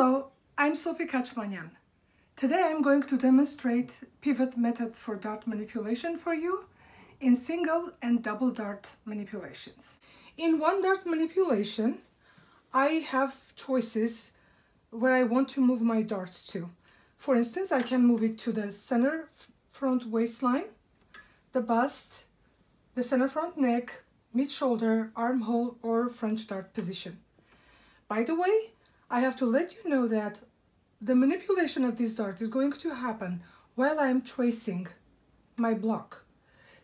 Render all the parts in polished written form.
Hello, I'm Sofi. Today I'm going to demonstrate pivot methods for dart manipulation for you in single and double dart manipulations. In one dart manipulation, I have choices where I want to move my darts to. For instance, I can move it to the center front waistline, the bust, the center front neck, mid-shoulder, armhole, or French dart position. By the way, I have to let you know that the manipulation of this dart is going to happen while I'm tracing my block.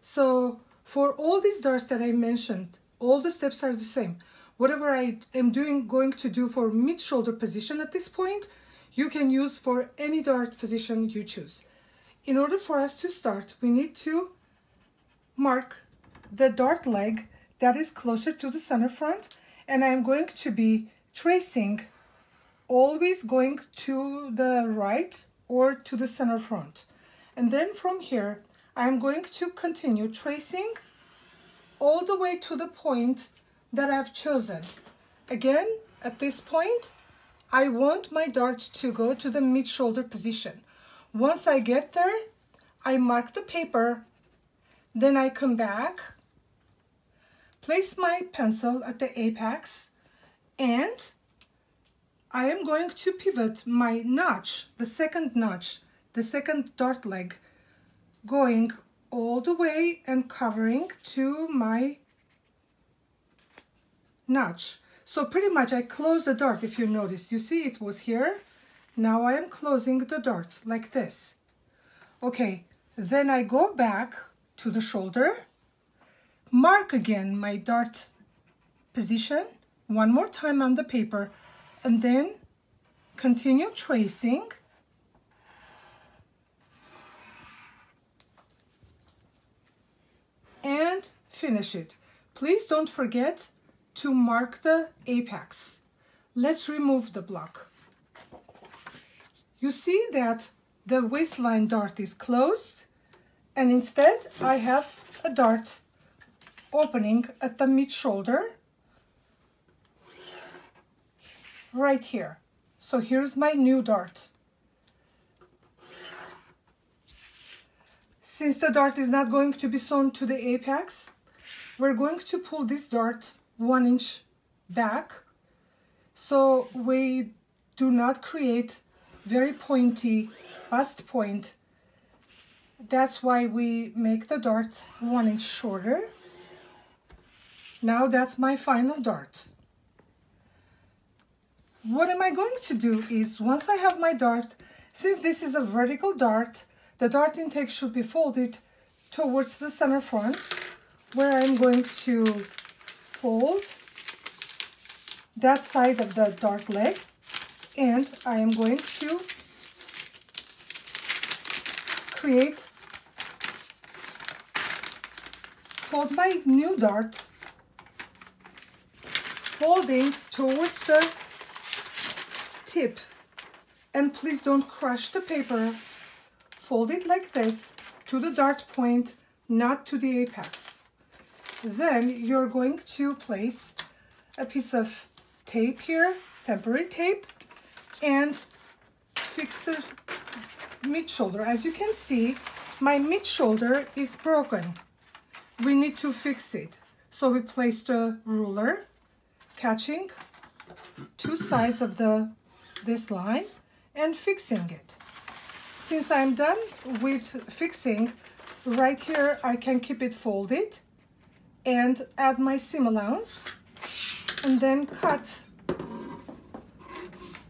So for all these darts that I mentioned, all the steps are the same. Whatever I am going to do for mid-shoulder position at this point, you can use for any dart position you choose. In order for us to start, we need to mark the dart leg that is closer to the center front, and I'm going to be tracing always going to the right or to the center front. And then from here, I'm going to continue tracing all the way to the point that I've chosen. Again, at this point, I want my dart to go to the mid-shoulder position. Once I get there, I mark the paper, then I come back, place my pencil at the apex, and I am going to pivot my notch, the second dart leg, going all the way and covering to my notch. So pretty much I close the dart. If you notice, you see it was here. Now I am closing the dart like this. Okay, then I go back to the shoulder, mark again my dart position one more time on the paper, and then continue tracing and finish it. Please don't forget to mark the apex. Let's remove the block. You see that the waistline dart is closed, and instead I have a dart opening at the mid-shoulder right here. So here's my new dart. Since the dart is not going to be sewn to the apex, we're going to pull this dart 1 inch back so we do not create very pointy bust point. That's why we make the dart 1 inch shorter. Now that's my final dart. What am I going to do is, once I have my dart, since this is a vertical dart, the dart intake should be folded towards the center front, where I'm going to fold that side of the dart leg, and I am going to fold my new dart, folding towards the tip, and please don't crush the paper. Fold it like this to the dart point, not to the apex. Then you're going to place a piece of tape here, temporary tape, and fix the mid-shoulder. As you can see, my mid-shoulder is broken. We need to fix it. So we place the ruler, catching two sides of this line and fixing it. Since I'm done with fixing, right here I can keep it folded and add my seam allowance, and then cut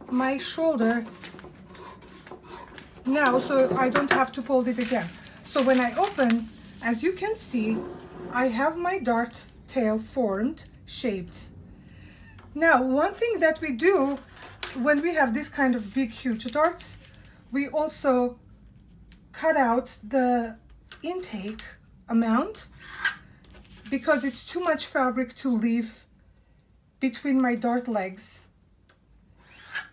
my shoulder now so I don't have to fold it again. So when I open, as you can see, I have my dart tail formed, shaped. Now, one thing that we do when we have this kind of big, huge darts, we also cut out the intake amount because it's too much fabric to leave between my dart legs.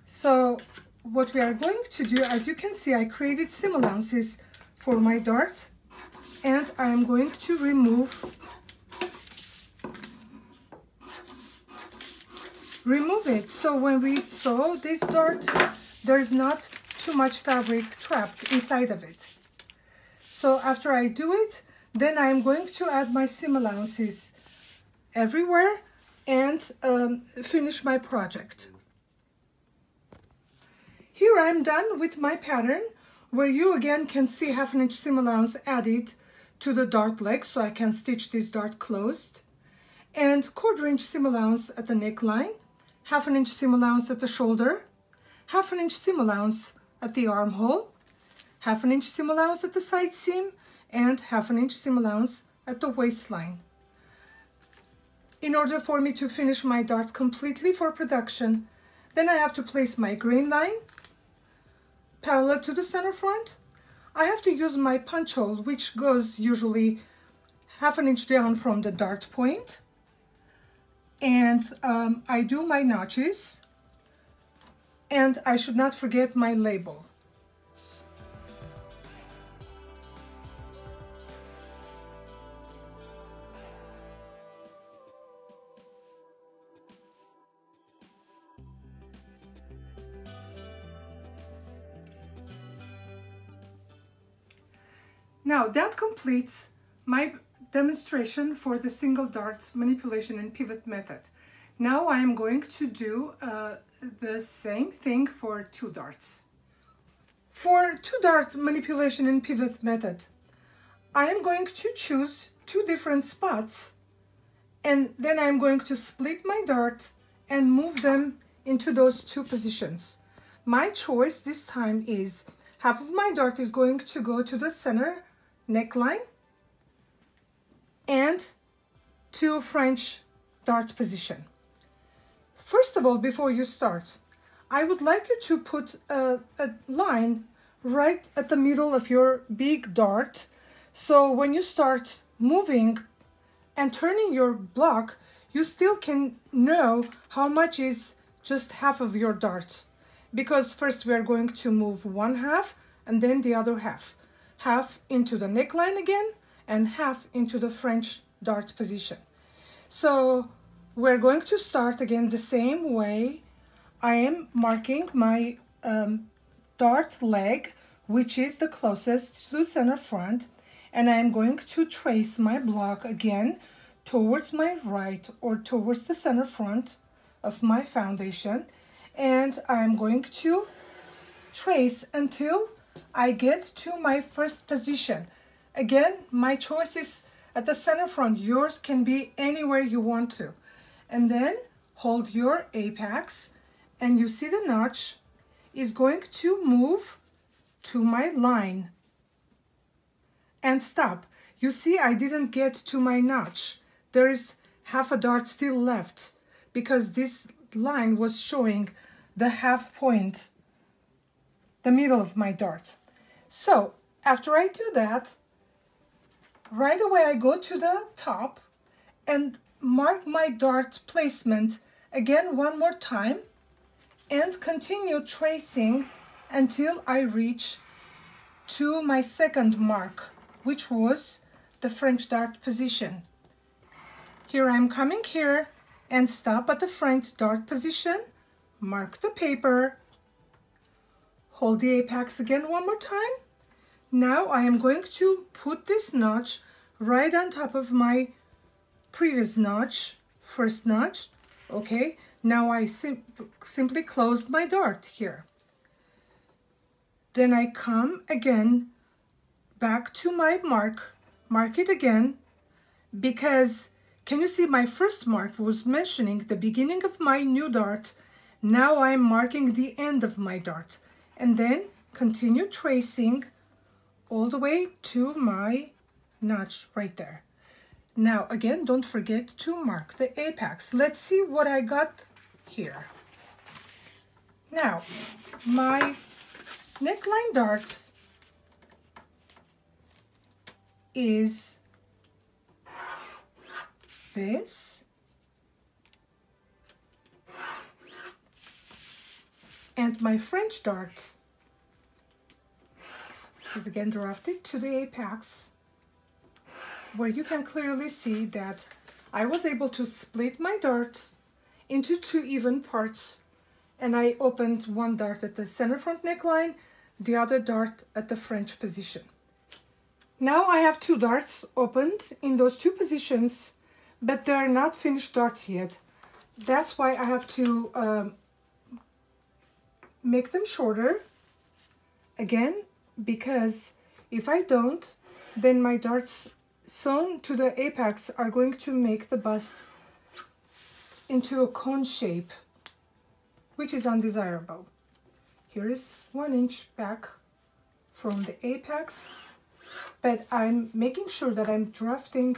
So what we are going to do, as you can see, I created seam allowances for my dart, and I am going to remove remove it. So when we sew this dart, there's not too much fabric trapped inside of it. So after I do it, then I'm going to add my seam allowances everywhere and finish my project. Here I'm done with my pattern, where you again can see 1/2 inch seam allowance added to the dart leg, so I can stitch this dart closed, and 1/4 inch seam allowance at the neckline, 1/2 inch seam allowance at the shoulder, 1/2 inch seam allowance at the armhole, 1/2 inch seam allowance at the side seam, and 1/2 inch seam allowance at the waistline. In order for me to finish my dart completely for production, then I have to place my grain line parallel to the center front. I have to use my punch hole, which goes usually 1/2 inch down from the dart point. And I do my notches, and I should not forget my label. Now that completes my demonstration for the single dart manipulation and pivot method. Now I am going to do the same thing for 2 darts. For 2 dart manipulation and pivot method, I am going to choose 2 different spots, and then I'm going to split my dart and move them into those 2 positions. My choice this time is 1/2 of my dart is going to go to the center neckline and to French dart position. First of all, before you start, I would like you to put a line right at the middle of your big dart, so when you start moving and turning your block, you still can know how much is just 1/2 of your dart, because first we are going to move 1/2 and then the other 1/2. 1/2 into the neckline again and 1/2 into the French dart position. So we're going to start again the same way. I am marking my dart leg, which is the closest to the center front, and I'm going to trace my block again towards my right or towards the center front of my foundation, and I'm going to trace until I get to my first position. Again, my choice is at the center front. Yours can be anywhere you want to. And then hold your apex, and you see the notch is going to move to my line and stop. You see, I didn't get to my notch. There is 1/2 a dart still left because this line was showing the 1/2 point, the middle of my dart. So after I do that, right away I go to the top and mark my dart placement again one more time and continue tracing until I reach to my second mark, which was the French dart position. Here I'm coming here and stop at the French dart position, mark the paper, hold the apex again one more time. Now I am going to put this notch right on top of my previous notch, first notch. Okay, now I simply closed my dart here. Then I come again back to my mark it again, because can you see my first mark was mentioning the beginning of my new dart. Now I'm marking the end of my dart, and then continue tracing all the way to my notch right there. Now again, don't forget to mark the apex. Let's see what I got here. Now my neckline dart is this, and my French dart is again drafted to the apex, where you can clearly see that I was able to split my dart into 2 even parts, and I opened one dart at the center front neckline, the other dart at the French position. Now I have 2 darts opened in those 2 positions, but they're not finished darts yet. That's why I have to make them shorter again, because if I don't, then my darts sewn to the apex are going to make the bust into a cone shape, which is undesirable. Here is 1 inch back from the apex, but I'm making sure that I'm drafting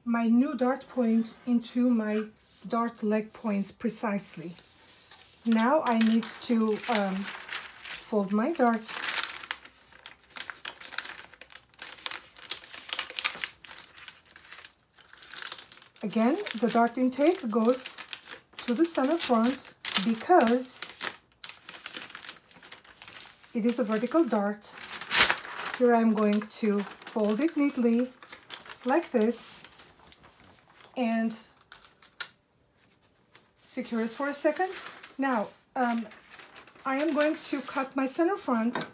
my new dart point into my dart leg points precisely. Now I need to fold my darts. Again, the dart intake goes to the center front because it is a vertical dart. Here I'm going to fold it neatly like this and secure it for a second. Now, I am going to cut my center front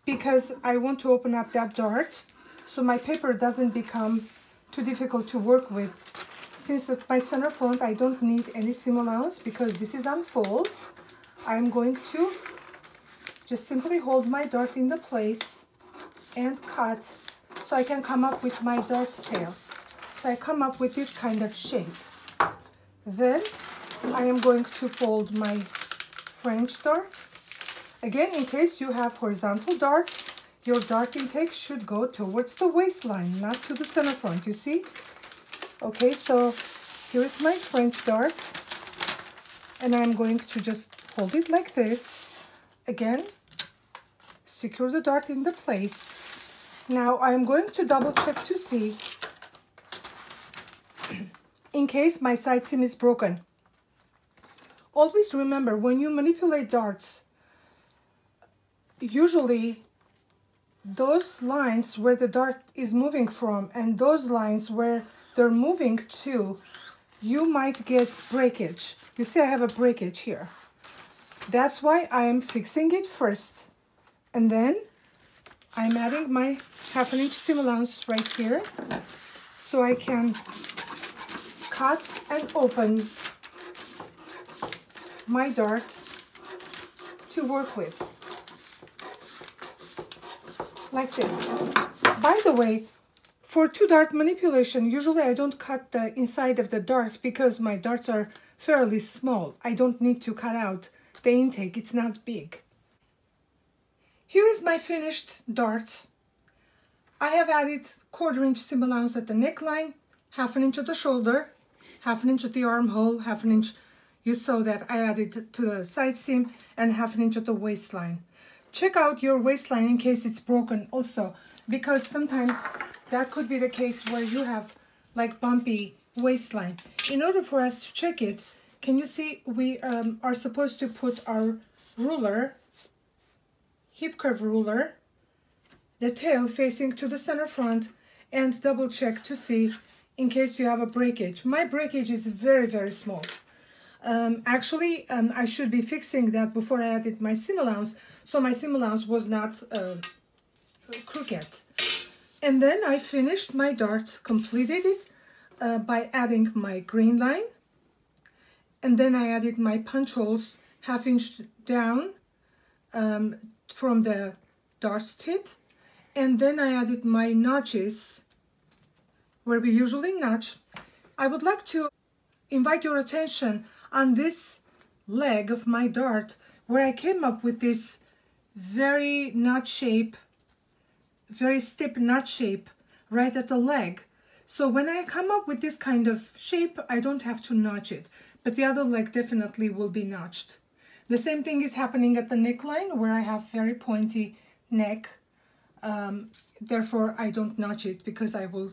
because I want to open up that dart so my paper doesn't become too difficult to work with. Since at my center front I don't need any seam allowance because this is unfold, I'm going to just simply hold my dart in the place and cut so I can come up with my dart tail. So I come up with this kind of shape. Then I am going to fold my French dart. Again, in case you have horizontal dart, your dart intake should go towards the waistline, not to the center front, you see? Okay, so here is my French dart, and I'm going to just hold it like this. Again, secure the dart in the place. Now I'm going to double check to see in case my side seam is broken. Always remember, when you manipulate darts, usually those lines where the dart is moving from and those lines where they're moving to, you might get breakage. You see I have a breakage here. That's why I'm fixing it first, and then I'm adding my 1/2 inch seam allowance right here so I can cut and open my dart to work with. Like this. By the way, for 2 dart manipulation, usually I don't cut the inside of the dart because my darts are fairly small. I don't need to cut out the intake, it's not big. Here is my finished dart. I have added 1/4 inch seam allowance at the neckline, 1/2 inch at the shoulder, 1/2 inch at the armhole, 1/2 inch, you saw that I added to the side seam, and 1/2 inch at the waistline. Check out your waistline in case it's broken also, because sometimes that could be the case where you have like bumpy waistline. In order for us to check it, can you see we are supposed to put our ruler, hip curve ruler, the tail facing to the center front, and double check to see in case you have a breakage. My breakage is very, very small. Actually, I should be fixing that before I added my seam allowance, so my seam allowance was not crooked. And then I finished my dart, completed it by adding my green line, and then I added my punch holes 1/2 inch down from the dart tip, and then I added my notches where we usually notch. I would like to invite your attention on this leg of my dart where I came up with this very notch shape, very steep notch shape right at the leg. So when I come up with this kind of shape, I don't have to notch it, but the other leg definitely will be notched. The same thing is happening at the neckline where I have very pointy neck. Therefore, I don't notch it because I will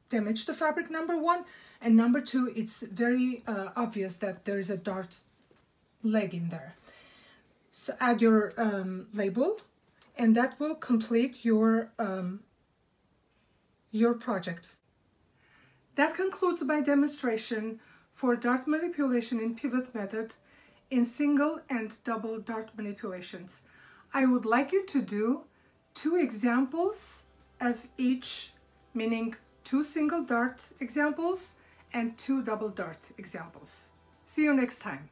damage the fabric, number 1. And number 2, it's very obvious that there is a dart leg in there. So add your label, and that will complete your project. That concludes my demonstration for dart manipulation in pivot method in single and double dart manipulations. I would like you to do 2 examples of each, meaning 2 single dart examples and 2 double dart examples. See you next time.